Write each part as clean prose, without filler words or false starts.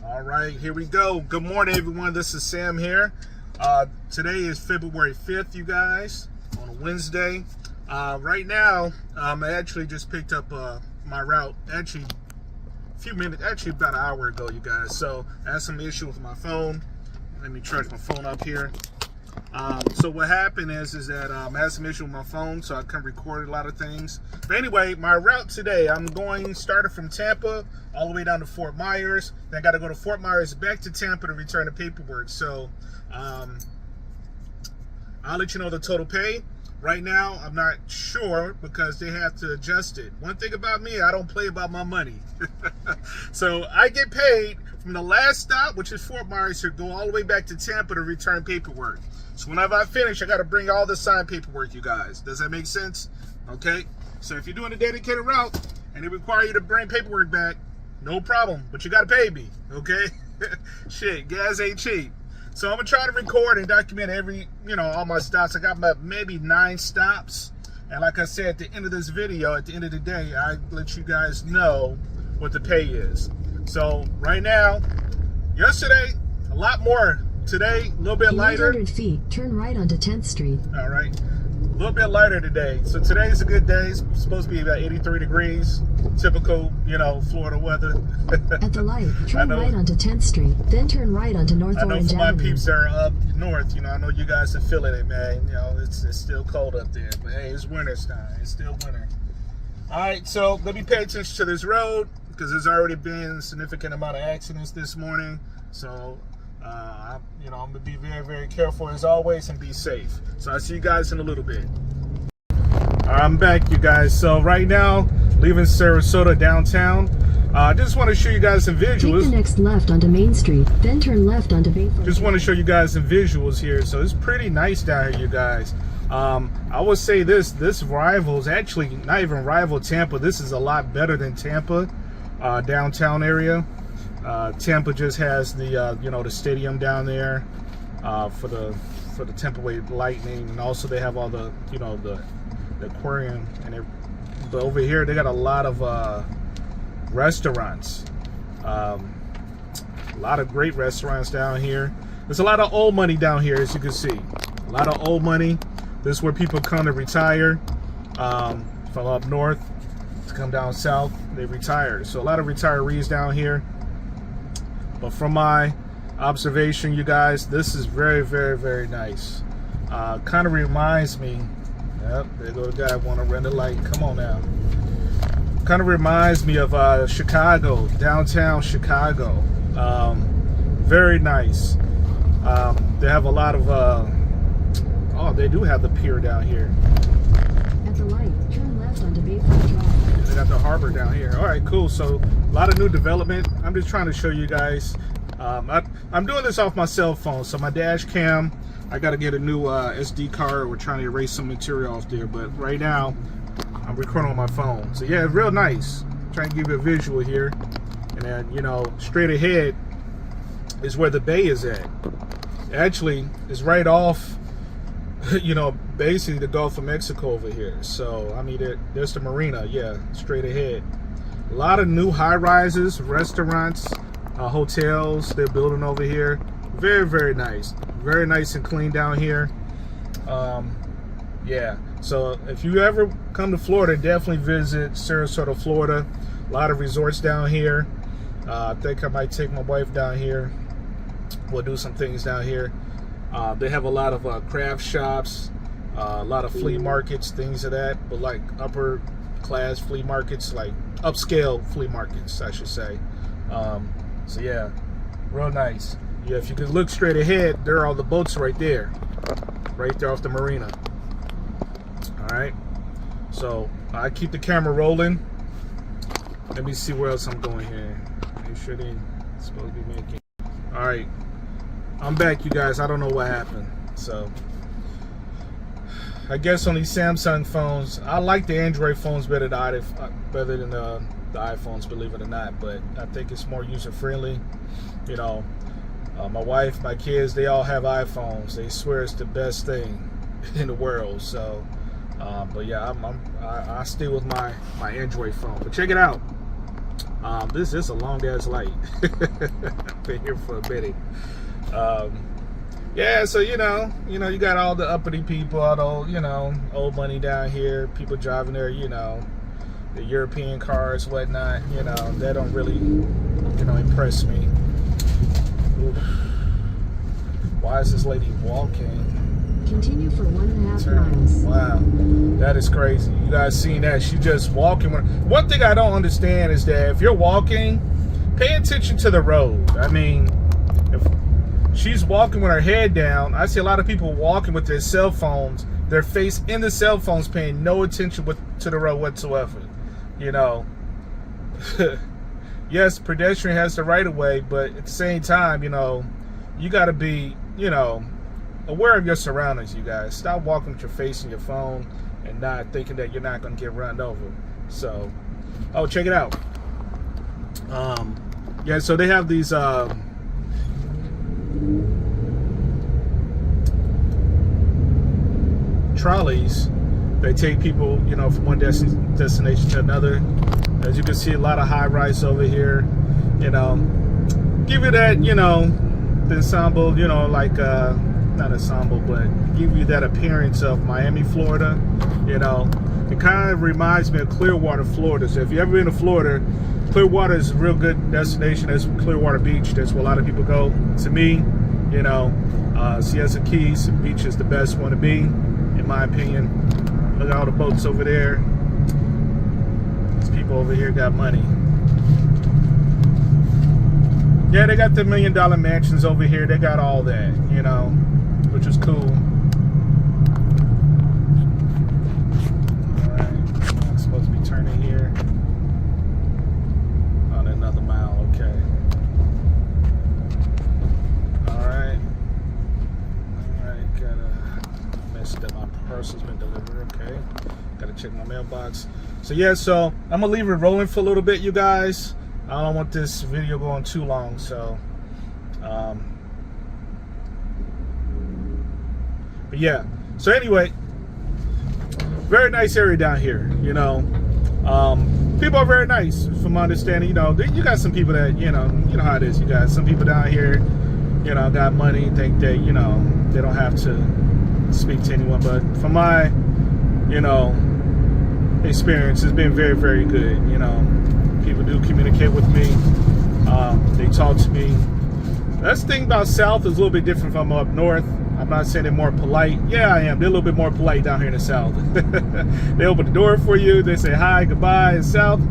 All right, here we go. Good morning, everyone. This is Sam here. Today is February 5th, you guys, on a Wednesday. Right now, I actually just picked up my route, actually a few minutes, actually about an hour ago, you guys. So I had some issue with my phone. Let me charge my phone up here. So what happened is that I had some issue with my phone, so I couldn't record a lot of things. But anyway, my route today, I'm going started from Tampa all the way down to Fort Myers. Then I got to go to Fort Myers, back to Tampa to return the paperwork. So I'll let you know the total pay. Right now, I'm not sure because they have to adjust it. One thing about me, I don't play about my money. So I get paid from the last stop, which is Fort Myers, to go all the way back to Tampa to return paperwork. So whenever I finish, I got to bring all the signed paperwork, you guys. Does that make sense? Okay. So if you're doing a dedicated route and they require you to bring paperwork back, no problem. But you got to pay me. Okay. Shit, gas ain't cheap. So I'm going to try to record and document all my stops. I got about maybe 9 stops. And like I said, at the end of this video, at the end of the day, I let you guys know what the pay is. So right now, yesterday, a lot more. Today, a little bit lighter. 800 feet, turn right onto 10th Street. All right. A little bit lighter today. So today's a good day. It's supposed to be about 83 degrees. Typical, Florida weather. At the light, turn right onto 10th Street, then turn right onto North Orange Avenue. I know for my peeps that are up north, I know you guys are feeling it, man. It's still cold up there. But hey, it's winter time. It's still winter. All right, so let me pay attention to this road because there's already been a significant amount of accidents this morning. So I'm gonna be very, very careful as always and be safe. So I'll see you guys in a little bit. All right, I'm back, you guys. So right now, leaving Sarasota downtown. I just want to show you guys some visuals. Take the next left onto Main Street, then turn left onto Bayfront. Just want to show you guys some visuals here. So it's pretty nice down here, you guys. I would say this rivals, actually not even rival Tampa. This is a lot better than Tampa downtown area. Tampa just has the the stadium down there for the Tampa Bay Lightning, and also they have all the the aquarium and but over here they got a lot of restaurants, a lot of great restaurants down here. There's a lot of old money down here, as you can see, a lot of old money. This is where people come to retire from up north to come down south. They retire, so a lot of retirees down here. But from my observation, you guys, this is very, very, very nice. Kind of reminds me, yep, there go the guy want to rent a light. Come on now. Kind of reminds me of Chicago, downtown Chicago. Very nice. They have a lot of, oh, they do have the pier down here. At the light, turn left onto Bayfront Drive. They got the harbor down here. All right, cool. So a lot of new development. I'm just trying to show you guys. I'm doing this off my cell phone. So my dash cam, I got to get a new SD card. We're trying to erase some material off there. But right now, I'm recording on my phone. So yeah, real nice. Trying to give you a visual here. And then, straight ahead is where the bay is at. Actually, it's right off, basically the Gulf of Mexico over here. So, I mean, there's the marina, yeah, straight ahead. A lot of new high-rises, restaurants, hotels they're building over here. Very, very nice. Very nice and clean down here. Yeah, so if you ever come to Florida, definitely visit Sarasota, Florida. A lot of resorts down here. I think I might take my wife down here. We'll do some things down here. They have a lot of craft shops, a lot of flea markets, things of that, but like upper class flea markets, like upscale flea markets, I should say. So yeah, real nice. Yeah, if you can look straight ahead, there are all the boats right there off the marina. All right, so I keep the camera rolling. Let me see where else I'm going here. Make sure they're supposed to be making. All right, I'm back, you guys. I don't know what happened. So I guess on these Samsung phones, I like the Android phones better than the iPhones, believe it or not. But I think it's more user friendly. My wife, my kids, they all have iPhones. They swear it's the best thing in the world. So, but yeah, I stay with my Android phone. But check it out. This is a long ass light. I've been here for a minute. Yeah, so you got all the uppity people, all the old money down here, people driving their the European cars, whatnot. That don't really impress me. Oof. Why is this lady walking? Continue for 1.5 miles. Wow, that is crazy. You guys seen that? She just walking. One thing I don't understand is that if you're walking, pay attention to the road. I mean, if she's walking with her head down, I see a lot of people walking with their cell phones, their face in the cell phones, paying no attention to the road whatsoever. Yes, pedestrian has the right of way, but at the same time, you got to be, aware of your surroundings, you guys. Stop walking with your face in your phone and not thinking that you're not going to get run over. So, oh, check it out. Yeah, so they have these trolleys. They take people, from one destination to another. As you can see, a lot of high rise over here. Give you that, the ensemble, like not ensemble, but give you that appearance of Miami, Florida. It kind of reminds me of Clearwater, Florida. So if you've ever been to Florida, Clearwater is a real good destination. That's Clearwater Beach. That's where a lot of people go. To me, Siesta Keys Beach is the best one to be, in my opinion. Look at all the boats over there. These people over here got money. Yeah, they got the $1 million mansions over here. They got all that, which is cool. All right, I'm supposed to be turning here on another mile. Okay. All right. Gotta messed up. My parcel's been delivered. Okay. Gotta check my mailbox. So yeah, so I'm gonna leave it rolling for a little bit, you guys. I don't want this video going too long, so but yeah. So anyway, very nice area down here. People are very nice, from my understanding. You got some people that you know how it is. You got some people down here, got money, think that they don't have to speak to anyone. But from my experience, it's been very, very good. People do communicate with me. They talk to me. That's the thing about South is a little bit different from up north. I'm not saying they're more polite. Yeah, I am. They're a little bit more polite down here in the South. They open the door for you. They say hi, goodbye. In South,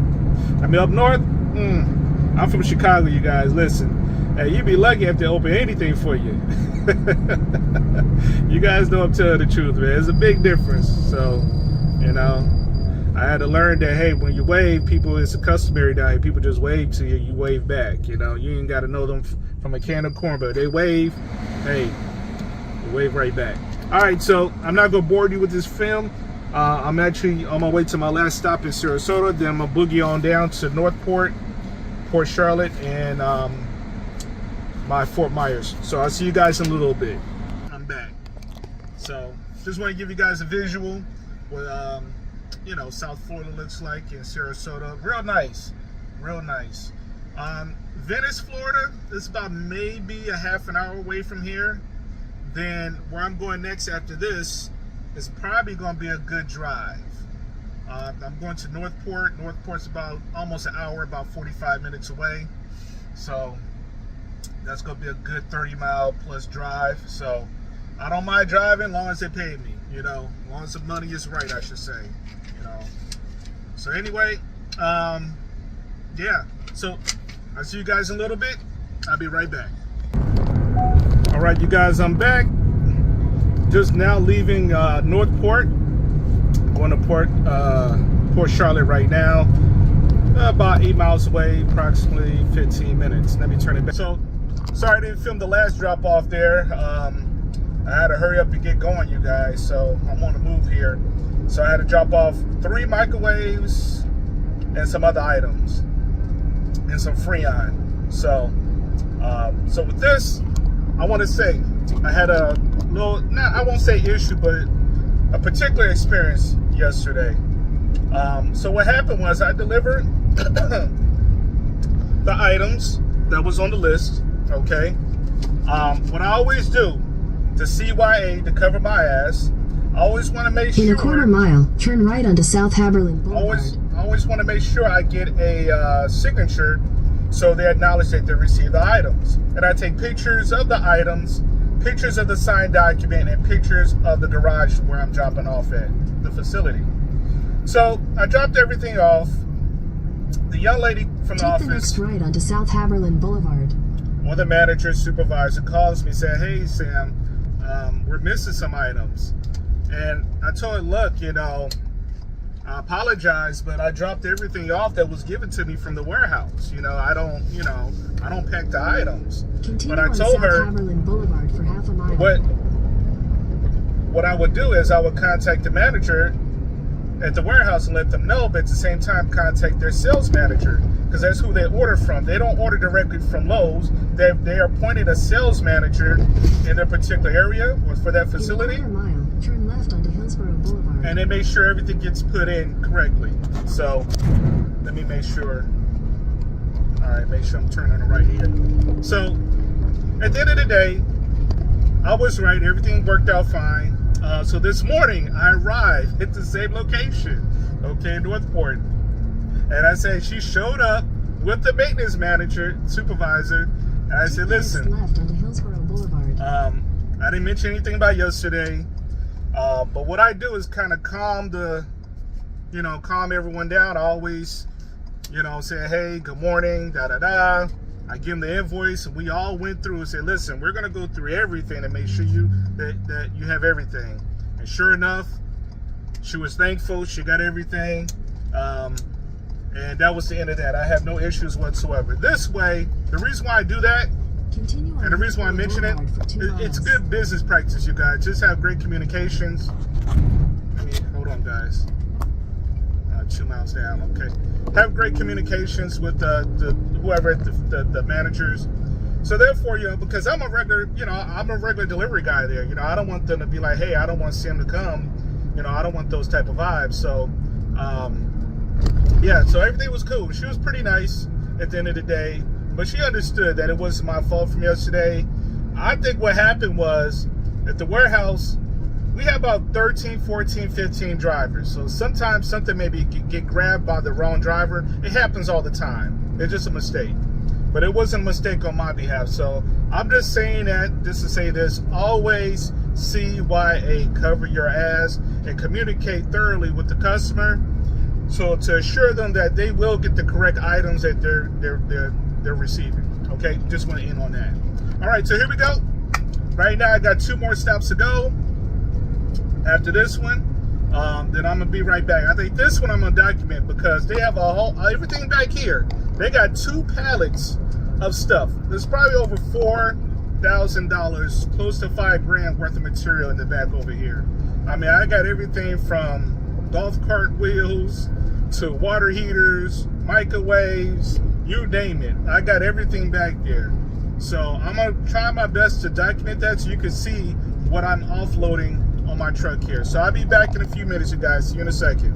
up north, I'm from Chicago, you guys. Listen, hey, you'd be lucky if they open anything for you. You guys know I'm telling the truth, man. There's a big difference. So, I had to learn that, hey, when you wave, people, it's a customary down here. People just wave to you, you wave back. You ain't got to know them from a can of corn, but they wave, hey, you wave right back. All right, so I'm not going to bore you with this film. I'm actually on my way to my last stop in Sarasota. Then I'm going to boogie on down to Northport, Port Charlotte, and my Fort Myers. So I'll see you guys in a little bit. I'm back. So just want to give you guys a visual with South Florida looks like in Sarasota. Real nice. Venice, Florida is about maybe a half an hour away from here. Then where I'm going next after this is probably going to be a good drive. I'm going to Northport. Northport's about almost an hour, about 45 minutes away. So that's going to be a good 30-mile plus drive. So I don't mind driving as long as they pay me, as long as the money is right, I should say. So anyway, yeah, so I'll see you guys in a little bit. I'll be right back. All right, you guys, I'm back. Just now leaving Northport, going to Port Charlotte right now. About 8 miles away, approximately 15 minutes. Let me turn it back. So sorry I didn't film the last drop off there. I had to hurry up and get going, you guys, so I'm on the move here. So I had to drop off 3 microwaves and some other items and some Freon. So so with this, I want to say I had a little, I won't say issue, but a particular experience yesterday. So what happened was I delivered the items that was on the list, okay? What I always do to CYA, to cover my ass, I always want to make sure... In a quarter mile, turn right onto South Haberlin Boulevard. I always want to make sure I get a signature so they acknowledge that they received the items. And I take pictures of the items, pictures of the signed document, and pictures of the garage where I'm dropping off at, the facility. So I dropped everything off. The young lady from the office... Take the next right onto South Haberlin Boulevard. One of the manager, supervisor calls me, said, "Hey, Sam, we're missing some items." And I told her, "Look, you know, I apologize, but I dropped everything off that was given to me from the warehouse. You know, I don't pack the items." Continue But I on told South her Haberlin Boulevard for half a mile. what I would do is I would contact the manager at the warehouse and let them know, but at the same time contact their sales manager, because that's who they order from. They don't order directly from Lowe's. They are appointed a sales manager in their particular area or for that facility. In a quarter mile, turn left onto Hillsborough Boulevard. And they make sure everything gets put in correctly. So let me make sure. All right, make sure I'm turning on the right here. So at the end of the day, I was right. Everything worked out fine. So this morning I arrived at the same location, okay, in Northport. And I said, she showed up with the maintenance manager, supervisor, and I said, "Listen, left onto Hillsborough Boulevard. I didn't mention anything about yesterday, but what I do is kind of calm everyone down. I always, say, hey, good morning, da-da-da. I give them the invoice, and we all went through and said, listen, we're going to go through everything and make sure that you have everything." And sure enough, she was thankful. She got everything. And that was the end of that. I have no issues whatsoever. This way, the reason why I do that, Continue on and the reason why I mention it, Boulevard for 2 it's miles. good business practice, you guys. Just have great communications. Hold on, guys. 2 miles down, okay. Have great communications with whoever, the managers. So therefore, because I'm a regular delivery guy there. I don't want them to be like, hey, I don't want Sam to come. I don't want those type of vibes. So, yeah, so everything was cool. She was pretty nice at the end of the day, but she understood that it wasn't my fault from yesterday. I think what happened was at the warehouse, we have about 13, 14, 15 drivers. So sometimes something maybe get grabbed by the wrong driver. It happens all the time. It's just a mistake. But it wasn't a mistake on my behalf. So I'm just saying that just to say this: always CYA, cover your ass and communicate thoroughly with the customer, so to assure them that they will get the correct items that they're receiving. Okay, just want to end on that. All right, so here we go. Right now I got 2 more stops to go. After this one, then I'm gonna be right back. I think this one I'm gonna document because they have everything back here. They got 2 pallets of stuff. There's probably over $4,000, close to $5 grand worth of material in the back over here. I got everything from golf cart wheels to water heaters, microwaves, you name it. I got everything back there. So I'm gonna try my best to document that so you can see what I'm offloading on my truck here. So I'll be back in a few minutes, you guys. See you in a second.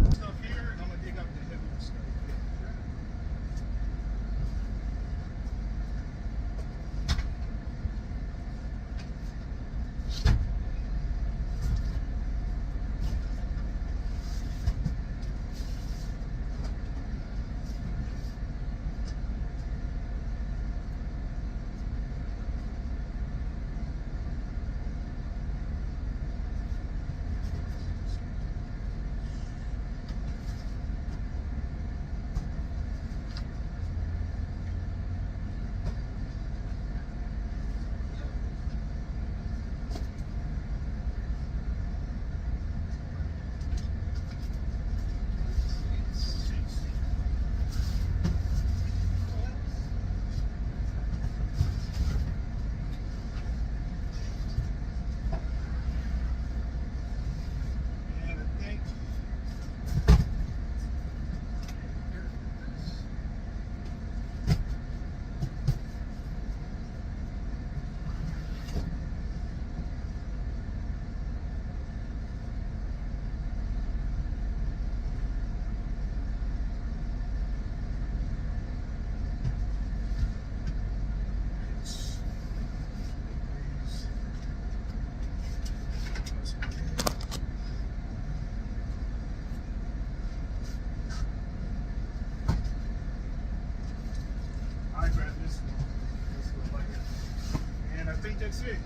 that's it.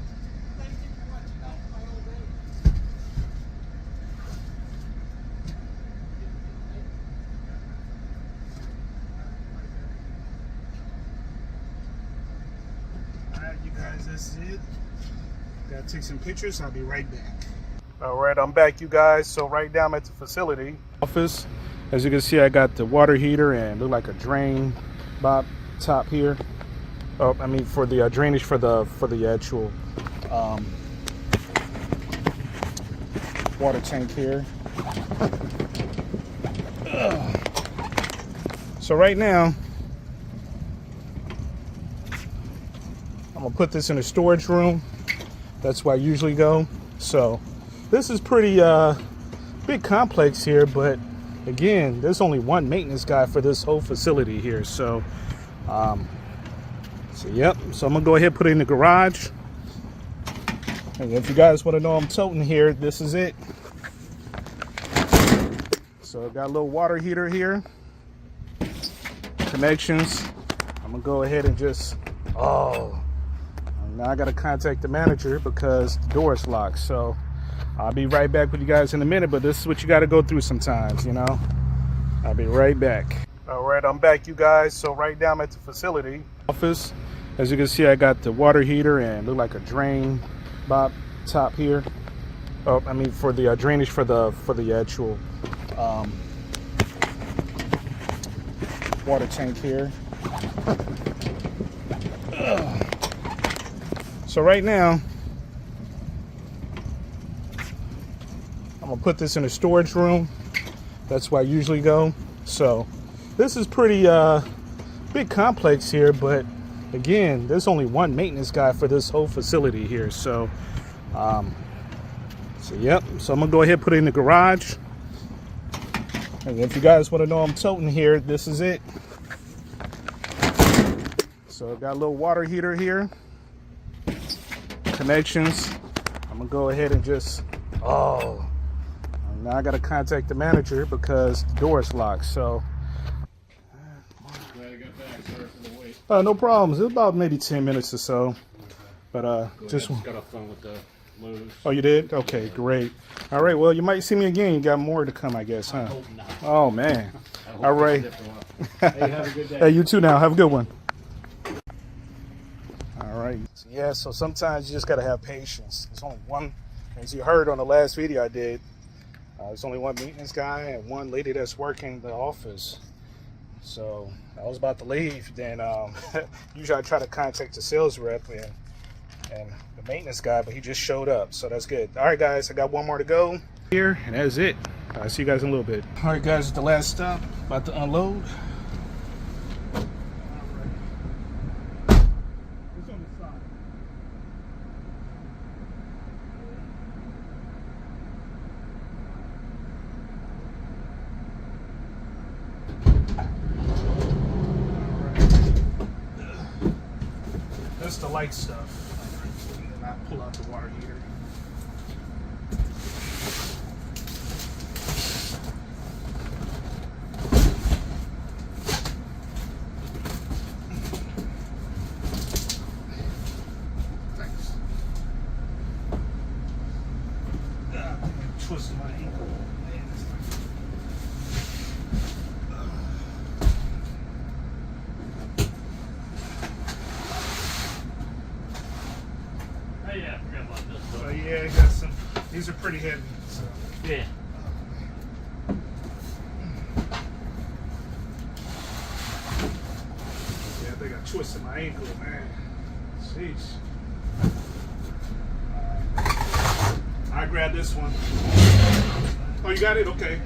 Alright, you guys, that's it. Gotta take some pictures. I'll be right back. Alright, I'm back, you guys. So right now I'm at the facility office. As you can see, I got the water heater and look like a drain bob top here. Oh, I mean for the drainage for the actual water tank here. So right now, I'm gonna put this in a storage room. That's where I usually go. So this is pretty big complex here, but again, there's only one maintenance guy for this whole facility here. So yep. So I'm gonna go ahead and put it in the garage. And if you guys want to know I'm toting here, this is it. So I've got a little water heater here. Connections. I'm gonna go ahead and just now I gotta contact the manager because the door is locked. So I'll be right back with you guys in a minute, but this is what you gotta go through sometimes, you know. I'll be right back. Alright, I'm back, you guys. So right now I'm at the facility office. As you can see, I got the water heater and look like a drain bob top here. Oh, I mean for the drainage for the actual water tank here. So right now, I'm gonna put this in a storage room. That's where I usually go. So this is pretty big complex here, but again, there's only one maintenance guy for this whole facility here. So yep. So I'm gonna go ahead and put it in the garage. And if you guys want to know I'm toting here, this is it. So I've got a little water heater here. Connections. I'm gonna go ahead and just now I gotta contact the manager because the door is locked. So Glad I got back. Sorry for the wait. no problems. It's about maybe 10 minutes or so. But Just got off phone with the Lowe's. Oh, you did? Okay, great. All right, well, you might see me again. You got more to come, I guess, huh? I hope not. Oh, man. I hope All right. it's a different one. Hey, have a good day. Hey, you too now. Have a good one. All right. Yeah, so sometimes you just got to have patience. There's only one, as you heard on the last video I did, there's only one maintenance guy and one lady that's working the office. So I was about to leave. Then usually I try to contact the sales rep and the maintenance guy, but he just showed up. So that's good. All right, guys, I got one more to go here, and that's it. I'll see you guys in a little bit. All right, guys, the last stop. About to unload. That's the light stuff. And then I pull out the water heater. Thanks. Twisting my ankle. Yeah, I forgot about this. So yeah, I got some. These are pretty heavy. So. Yeah. Yeah, I think I twisted my ankle, man. Jeez. I grabbed this one. Oh, you got it? Okay.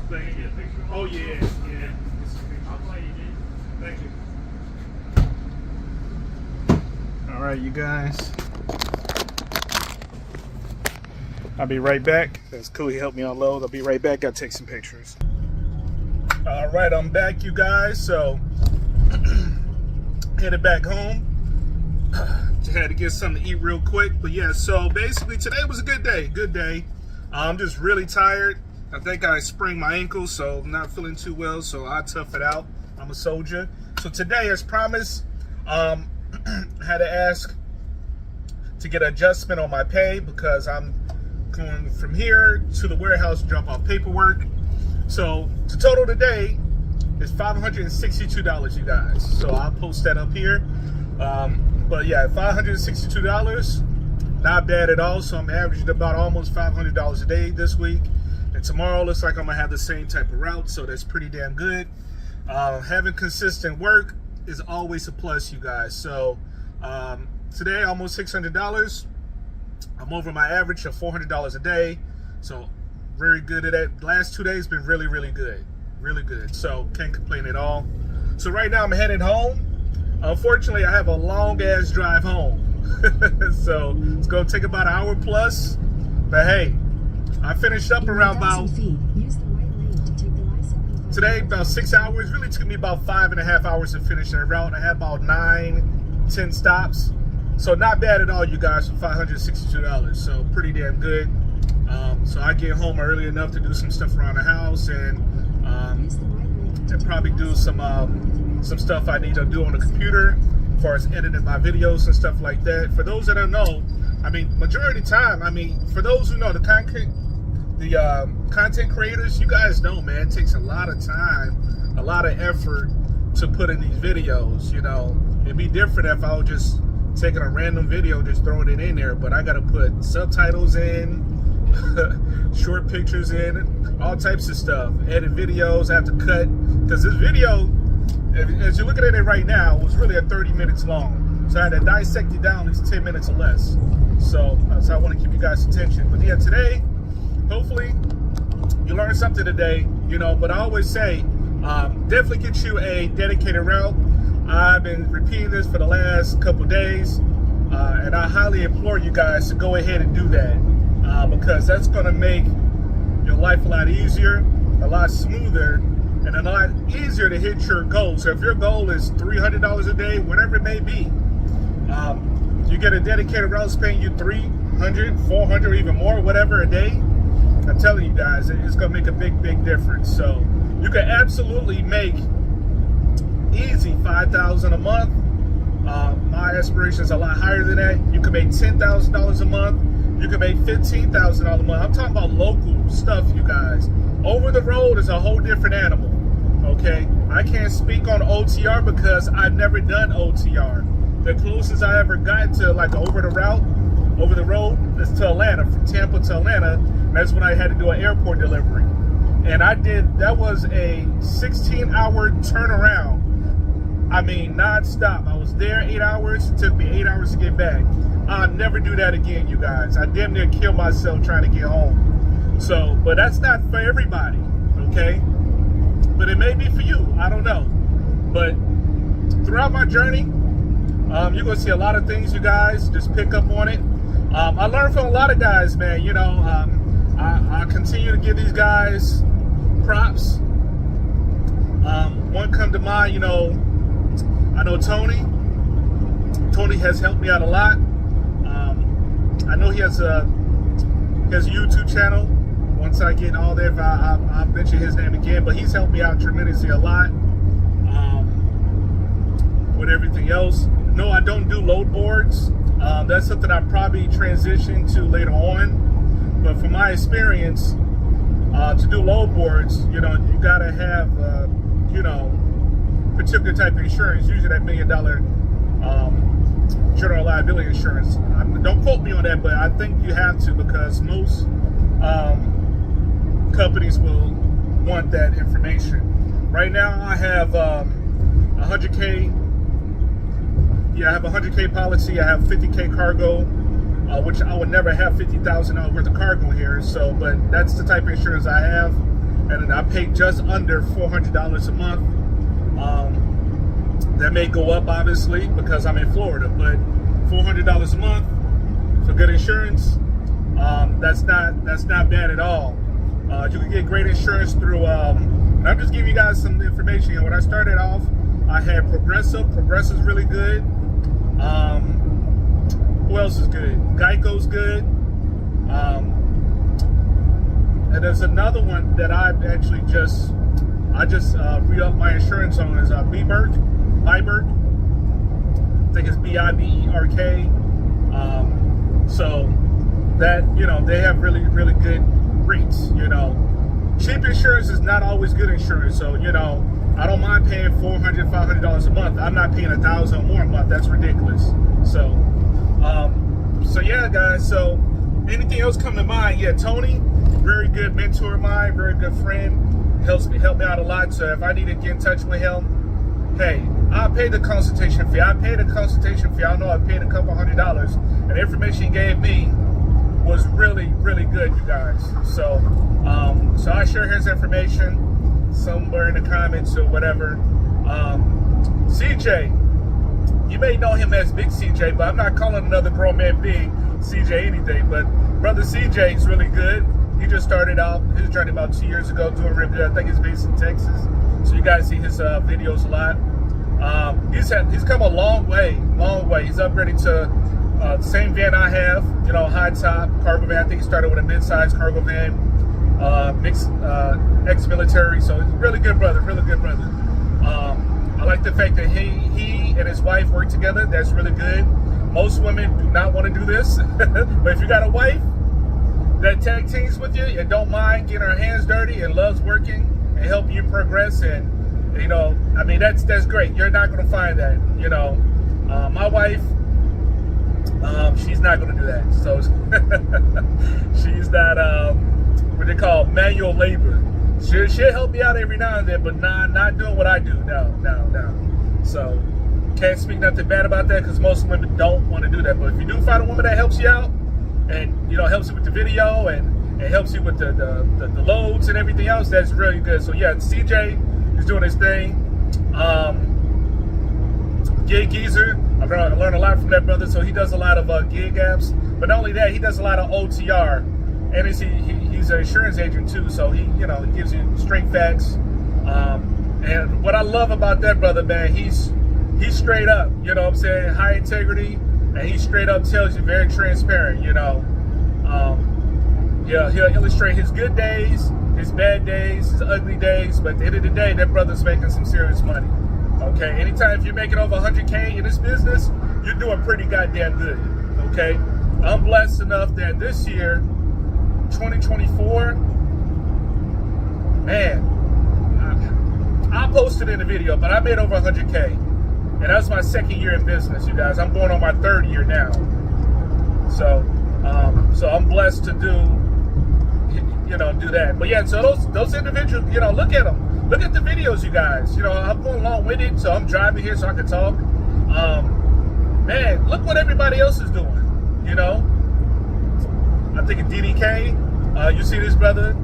Thank you. Oh yeah, yeah. I'll play you, dude. Thank you. All right, you guys. I'll be right back. That's cool. He helped me unload. I'll be right back. Gotta take some pictures. All right, I'm back, you guys. So headed back home. Just had to get something to eat real quick. But yeah, so basically today was a good day. Good day. I'm just really tired. I think I sprained my ankle, so I'm not feeling too well. So I'll tough it out. I'm a soldier. So today, as promised, I had to ask to get an adjustment on my pay because I'm going from here to the warehouse to drop off paperwork. So the total today is $562, you guys. So I'll post that up here. But yeah, $562, not bad at all. So I'm averaging about almost $500 a day this week. And tomorrow looks like I'm gonna have the same type of route. So that's pretty damn good. Having consistent work is always a plus, you guys. So today, almost $600. I'm over my average of $400 a day. So very good at that. Last 2 days been really, really good. Really good. So can't complain at all. So right now I'm headed home. Unfortunately, I have a long ass drive home. So it's gonna take about an hour plus. But hey, I finished up around about today about 6 hours. Really took me about 5.5 hours to finish that route. I had about 9-10 stops. So not bad at all, you guys, for $562. So pretty damn good. So I get home early enough to do some stuff around the house and probably do some stuff I need to do on the computer as far as editing my videos and stuff like that. For those that don't know, I mean, majority of the time, I mean, for those who know the content creators, you guys know, man, it takes a lot of time, a lot of effort to put in these videos. You know, it'd be different if I was just taking a random video, just throwing it in there, but I gotta put subtitles in, short pictures in, all types of stuff, edit videos, I have to cut, because this video, as you're looking at it right now, was really 30 minutes long, so I had to dissect it down at least 10 minutes or less. So I want to keep you guys' attention. But yeah, today, hopefully you learned something today, you know. But I always say, definitely get you a dedicated route. I've been repeating this for the last couple days, and I highly implore you guys to go ahead and do that, because that's going to make your life a lot easier, a lot smoother, and a lot easier to hit your goal. So if your goal is $300 a day, whatever it may be, you get a dedicated route that's paying you $300, $400, even more, whatever a day. I'm telling you guys, it's going to make a big, big difference. So you can absolutely make easy $5,000 a month. My aspiration is a lot higher than that. You can make $10,000 a month. You can make $15,000 a month. I'm talking about local stuff, you guys. Over the road is a whole different animal. Okay, I can't speak on OTR because I've never done OTR. The closest I ever got to like over the road is to Atlanta, from Tampa to Atlanta. That's when I had to do an airport delivery. And that was a 16-hour turnaround. I mean, non-stop. I was there 8 hours. It took me 8 hours to get back. I'll never do that again, you guys. I damn near killed myself trying to get home. So, but that's not for everybody, okay? But it may be for you. I don't know. But throughout my journey, you're going to see a lot of things, you guys. Just pick up on it. I learned from a lot of guys, man. You know, I continue to give these guys props. One come to mind, you know, I know Tony. Tony has helped me out a lot. I know he has a YouTube channel. Once I get all there, I'll mention his name again. But he's helped me out tremendously a lot with everything else. No, I don't do load boards. That's something I probably transition to later on. But from my experience, to do load boards, you know, you gotta have, you know, particular type of insurance. Usually that $1 million general liability insurance. Don't quote me on that, but I think you have to, because most companies will want that information. Right now, I have 100K. Yeah, I have a 100K policy. I have 50K cargo, which I would never have $50,000 worth of cargo here. So, but that's the type of insurance I have, and I pay just under $400 a month. That may go up, obviously, because I'm in Florida, but $400 a month for good insurance. that's not bad at all. You can get great insurance through. And I'm just giving you guys some information here. When I started off, I had Progressive. Progressive's really good. Who else is good? Geico's good. And there's another one that I just re-upped my insurance on is Biberk. I think it's Biberk. So that, you know, they have really, really good rates. You know, cheap insurance is not always good insurance. So, you know, I don't mind paying $400, $500 a month. I'm not paying $1,000 or more a month. That's ridiculous. So, so yeah, guys. So, anything else come to mind? Yeah, Tony, very good mentor of mine, very good friend. Helped me out a lot. So if I need to get in touch with him, hey, I'll pay the consultation fee. I paid a consultation fee. I know I paid a couple $100, and the information he gave me was really, really good, you guys. So, so I share his information somewhere in the comments or whatever. CJ, you may know him as Big CJ, but I'm not calling another grown man Big CJ anything. But brother CJ is really good. He just started out his journey about 2 years ago doing review. I think he's based in Texas, so you guys see his videos a lot. He's come a long way. He's upgraded to the same van I have, you know, high top cargo van. I think he started with a mid-size cargo van, mixed ex-military. So he's a really good brother, really good brother. I like the fact that he and his wife work together. That's really good. Most women do not want to do this, but if you got a wife that tag teams with you and don't mind getting her hands dirty and loves working and helping you progress, and you know, I mean, that's great. You're not going to find that, you know. My wife, she's not going to do that. So she's not what they call manual labor. She'll help me out every now and then, but not doing what I do. No. So can't speak nothing bad about that, because most women don't want to do that. But if you do find a woman that helps you out, and you know, helps you with the video and helps you with the loads and everything else, that's really good. So yeah, CJ is doing his thing. Gig Geezer, I've learned a lot from that brother. So he does a lot of gig apps, but not only that, he does a lot of OTR, and he's an insurance agent too. So he gives you straight facts. And what I love about that brother, man, he's straight up. You know what I'm saying? High integrity, and he straight up tells you, very transparent. You know, he'll illustrate his good days, his bad days, his ugly days, but at the end of the day, that brother's making some serious money. Okay, anytime if you're making over 100K in this business, you're doing pretty goddamn good. Okay, I'm blessed enough that this year, 2024, man, I posted in the video, but I made over 100K, and that's my second year in business, you guys. I'm going on my third year now, so I'm blessed to do that. But yeah, so those individuals, look at them. Look at the videos, you guys. I'm going along with it, so I'm driving here so I can talk. Man, look what everybody else is doing. I think of DDK. You see this brother?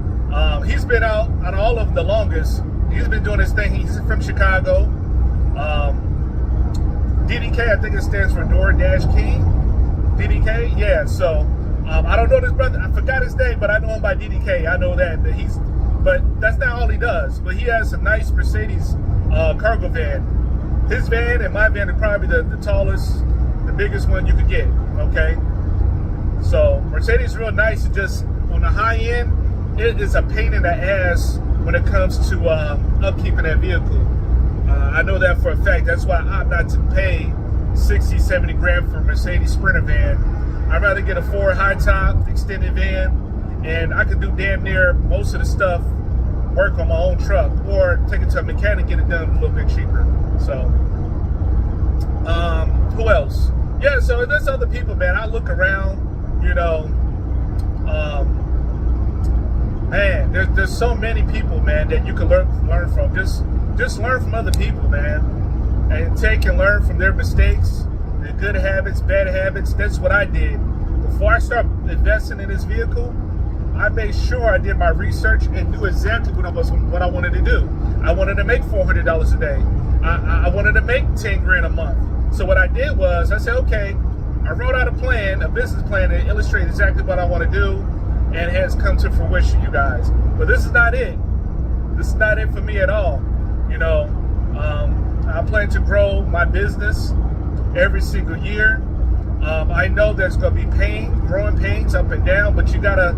He's been out on all of them the longest. He's been doing his thing. He's from Chicago. DDK, I think it stands for DoorDash King. DDK, yeah. So I don't know this brother. I forgot his name, but I know him by DDK. I know that but that's not all he does. But he has a nice Mercedes cargo van. His van and my van are probably the tallest, the biggest one you could get. Okay. So Mercedes is real nice. It's just on the high end, it is a pain in the ass when it comes to upkeeping that vehicle. I know that for a fact. That's why I opt not to pay 60, 70 grand for a Mercedes Sprinter van. I'd rather get a Ford high top extended van, and I could do damn near most of the stuff, work on my own truck, or take it to a mechanic and get it done a little bit cheaper. So, who else? Yeah, so there's other people, man. I look around, man, there's so many people, man, that you can learn from. Just learn from other people, man, and take and learn from their mistakes, their good habits, bad habits. That's what I did. Before I started investing in this vehicle, I made sure I did my research and knew exactly what I wanted to do. I wanted to make $400 a day. I wanted to make 10 grand a month. So what I did was I said, okay, I wrote out a business plan that illustrated exactly what I want to do. and has come to fruition, you guys. But this is not it. This is not it for me at all. You know, I plan to grow my business every single year. I know there's going to be growing pains up and down, but you gotta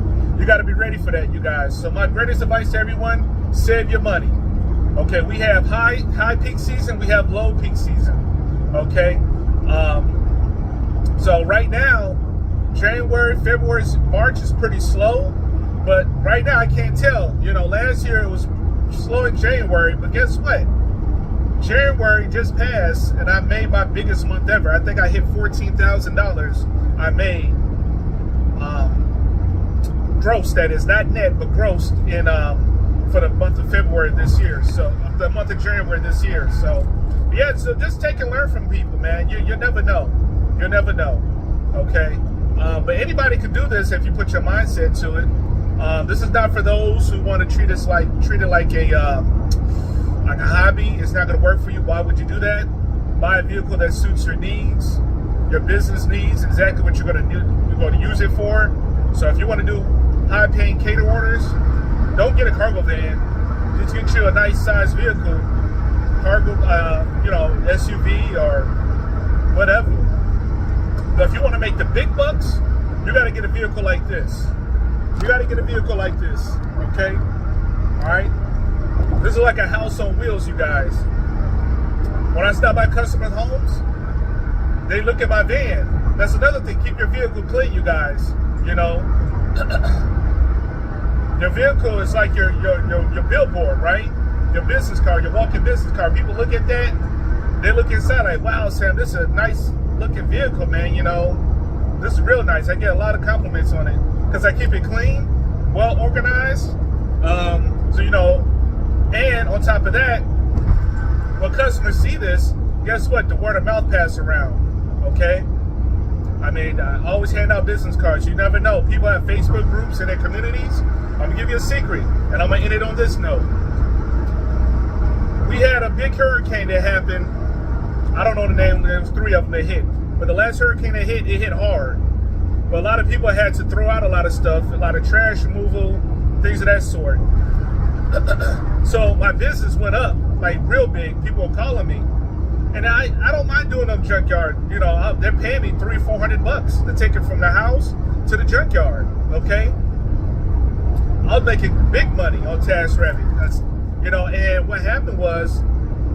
be ready for that, you guys. So my greatest advice to everyone: save your money. Okay, we have high peak season, we have low peak season. Okay, so right now, January, February, March is pretty slow, but right now I can't tell. You know, last year it was slow in January, but guess what? January just passed, and I made my biggest month ever. I think I hit $14,000. I made gross, that is, not net, but gross in for the month of February this year. So the month of January this year. So yeah, so just take and learn from people, man. You never know. You'll never know. Okay, but anybody can do this if you put your mindset to it. This is not for those who want to treat it like a hobby. It's not going to work for you. Why would you do that? Buy a vehicle that suits your needs, your business needs, exactly what you're going to use it for. So if you want to do high-paying cater orders, don't get a cargo van. Just get you a nice size vehicle, cargo, SUV or whatever. But if you want to make the big bucks, you got to get a vehicle like this. You got to get a vehicle like this. Okay, all right. This is like a house on wheels, you guys. When I stop by customers' homes, they look at my van. That's another thing. Keep your vehicle clean, you guys. You know, your vehicle is like your billboard, right? Your business card, your walking business card. People look at that, they look inside like, wow, Sam, this is a nice looking vehicle, man. You know, this is real nice. I get a lot of compliments on it because I keep it clean, well organized. So, you know, and on top of that, when customers see this, guess what? The word of mouth passes around, okay? I mean, I always hand out business cards. You never know. People have Facebook groups in their communities. I'm going to give you a secret, and I'm going to end it on this note. We had a big hurricane that happened. I don't know the name. There was 3 of them that hit. But the last hurricane that hit, it hit hard. But a lot of people had to throw out a lot of stuff, a lot of trash removal, things of that sort. So my business went up, like real big. People were calling me. And I don't mind doing them junkyard. You know, they're paying me $300-400 to take it from the house to the junkyard. Okay, I was making big money on TaskRabbit. That's, you know, and what happened was,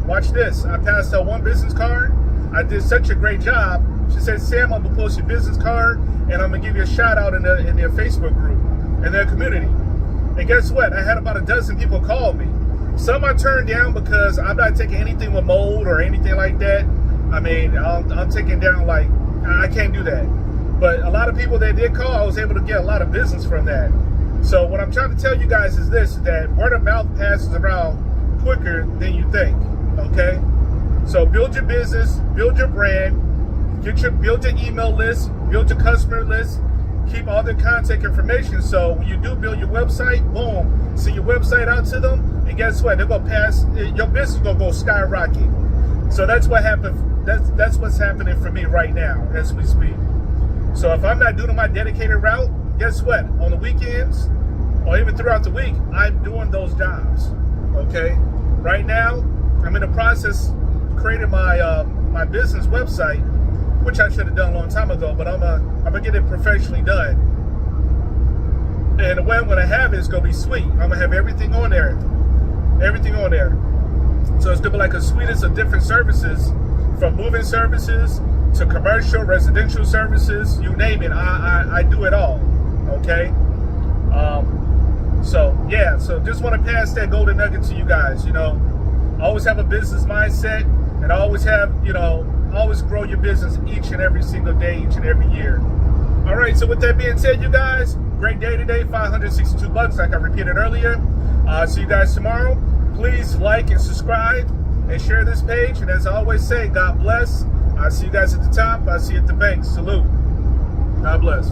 watch this. I passed out one business card. I did such a great job. She said, Sam, I'm gonna post your business card, and I'm gonna give you a shout out in their Facebook group, in their community. And guess what? I had about a dozen people call me. Some I turned down because I'm not taking anything with mold or anything like that. I mean, I'm taking down, like, I can't do that. But a lot of people that did call, I was able to get a lot of business from that. So what I'm trying to tell you guys is this, that word of mouth passes around quicker than you think, okay? So build your business, build your brand, build your email list, build your customer list, keep all their contact information. So when you do build your website, boom, send your website out to them, and guess what? They're gonna pass. Your business is gonna go skyrocket. So that's what happened. That's what's happening for me right now as we speak. So if I'm not doing my dedicated route, guess what? On the weekends or even throughout the week, I'm doing those jobs. Okay. Right now, I'm in the process of creating my business website, which I should have done a long time ago, but I'm gonna get it professionally done. And the way I'm gonna have it is gonna be sweet. I'm gonna have everything on there. Everything on there. So it's gonna be like a suite of different services, from moving services to commercial, residential services, you name it. I do it all. Okay. So yeah, so just want to pass that golden nugget to you guys. You know, always have a business mindset, and always have, you know, always grow your business each and every single day, each and every year. All right, so with that being said, you guys, great day today, $562 like I repeated earlier. See you guys tomorrow. Please like and subscribe and share this page. And as I always say, God bless. I'll see you guys at the top. I'll see you at the bank. Salute. God bless.